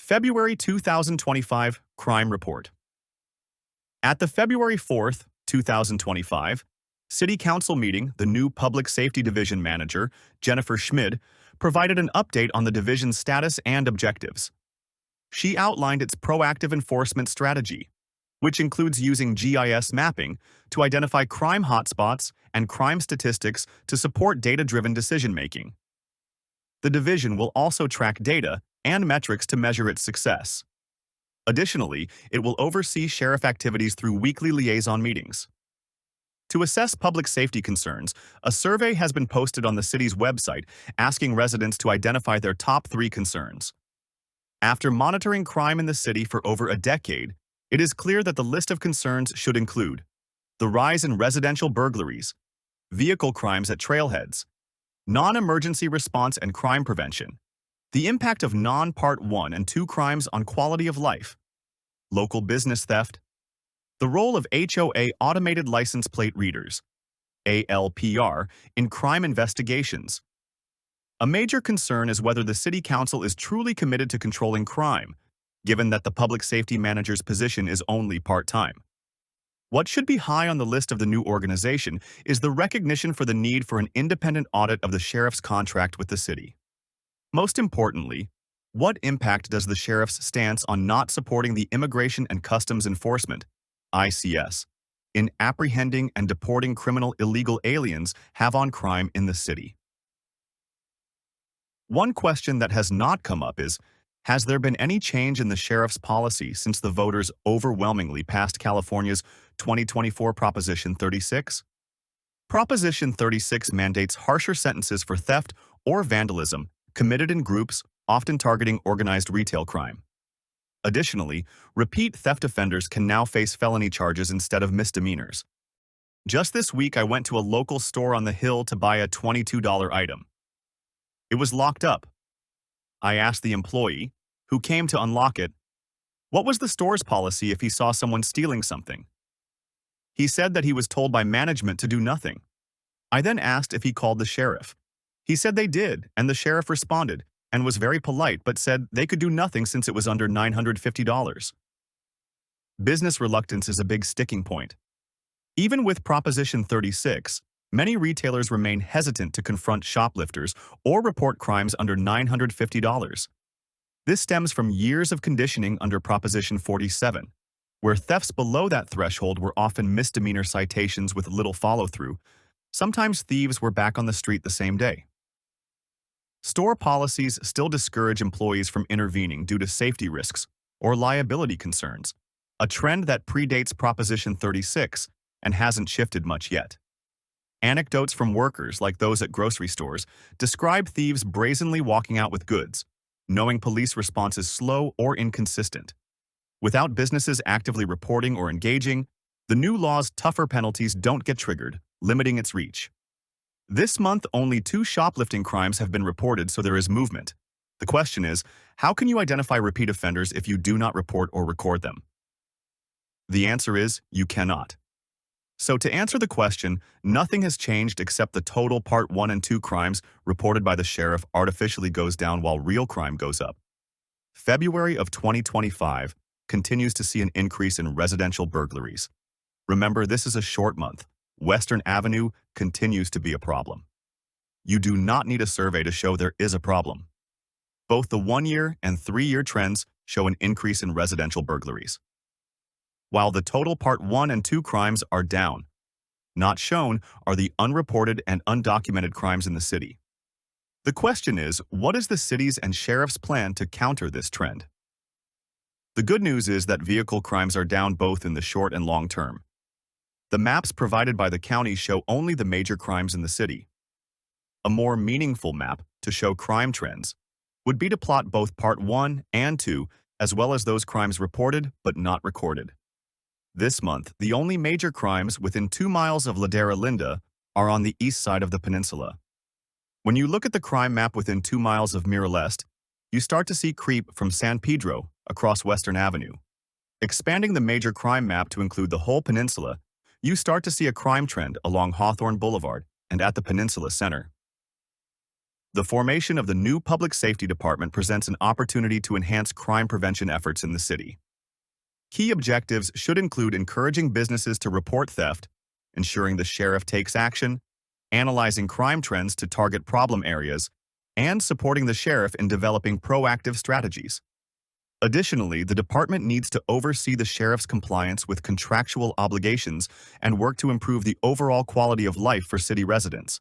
February 2025 Crime Report. At the February 4th, 2025, City Council meeting, the new Public Safety Division Manager, Jennifer Schmid, provided an update on the division's status and objectives. She outlined its proactive enforcement strategy, which includes using GIS mapping to identify crime hotspots and crime statistics to support data-driven decision-making. The division will also track data and metrics to measure its success. Additionally, it will oversee sheriff activities through weekly liaison meetings. To assess public safety concerns, a survey has been posted on the city's website asking residents to identify their top 3 concerns. After monitoring crime in the city for over a decade, it is clear that the list of concerns should include the rise in residential burglaries, vehicle crimes at trailheads, non-emergency response and crime prevention, the impact of non-Part 1 and 2 crimes on quality of life, local business theft, the role of HOA automated license plate readers, ALPR, in crime investigations. A major concern is whether the City Council is truly committed to controlling crime, given that the public safety manager's position is only part-time. What should be high on the list of the new organization is the recognition for the need for an independent audit of the sheriff's contract with the city. Most importantly, what impact does the sheriff's stance on not supporting the Immigration and Customs Enforcement, ICS, in apprehending and deporting criminal illegal aliens have on crime in the city? One question that has not come up is, has there been any change in the sheriff's policy since the voters overwhelmingly passed California's 2024 Proposition 36? Proposition 36 mandates harsher sentences for theft or vandalism committed in groups, often targeting organized retail crime. Additionally, repeat theft offenders can now face felony charges instead of misdemeanors. Just this week, I went to a local store on the Hill to buy a $22 item. It was locked up. I asked the employee, who came to unlock it, what was the store's policy if he saw someone stealing something. He said that he was told by management to do nothing. I then asked if he called the sheriff. He said they did, and the sheriff responded and was very polite but said they could do nothing since it was under $950. Business reluctance is a big sticking point. Even with Proposition 36, many retailers remain hesitant to confront shoplifters or report crimes under $950. This stems from years of conditioning under Proposition 47, where thefts below that threshold were often misdemeanor citations with little follow-through. Sometimes thieves were back on the street the same day. Store policies still discourage employees from intervening due to safety risks or liability concerns, a trend that predates Proposition 36 and hasn't shifted much yet. Anecdotes from workers, like those at grocery stores, describe thieves brazenly walking out with goods, knowing police response is slow or inconsistent. Without businesses actively reporting or engaging, the new law's tougher penalties don't get triggered, limiting its reach. This month, only 2 shoplifting crimes have been reported, so there is movement. The question is, how can you identify repeat offenders if you do not report or record them? The answer is, you cannot. So to answer the question, nothing has changed except the total Part 1 and 2 crimes reported by the sheriff artificially goes down while real crime goes up. February of 2025 continues to see an increase in residential burglaries. Remember, this is a short month. Western Avenue continues to be a problem. You do not need a survey to show there is a problem. Both the 1-year and 3-year trends show an increase in residential burglaries. While the total Part 1 and 2 crimes are down, not shown are the unreported and undocumented crimes in the city. The question is, what is the city's and sheriff's plan to counter this trend? The good news is that vehicle crimes are down both in the short and long term. The maps provided by the county show only the major crimes in the city. A more meaningful map to show crime trends would be to plot both Part 1 and 2, as well as those crimes reported but not recorded. This month, the only major crimes within 2 miles of Ladera Linda are on the east side of the peninsula. When you look at the crime map within 2 miles of Miraleste, you start to see creep from San Pedro across Western Avenue. Expanding the major crime map to include the whole peninsula, you start to see a crime trend along Hawthorne Boulevard and at the Peninsula Center. The formation of the new Public Safety Department presents an opportunity to enhance crime prevention efforts in the city. Key objectives should include encouraging businesses to report theft, ensuring the sheriff takes action, analyzing crime trends to target problem areas, and supporting the sheriff in developing proactive strategies. Additionally, the department needs to oversee the sheriff's compliance with contractual obligations and work to improve the overall quality of life for city residents.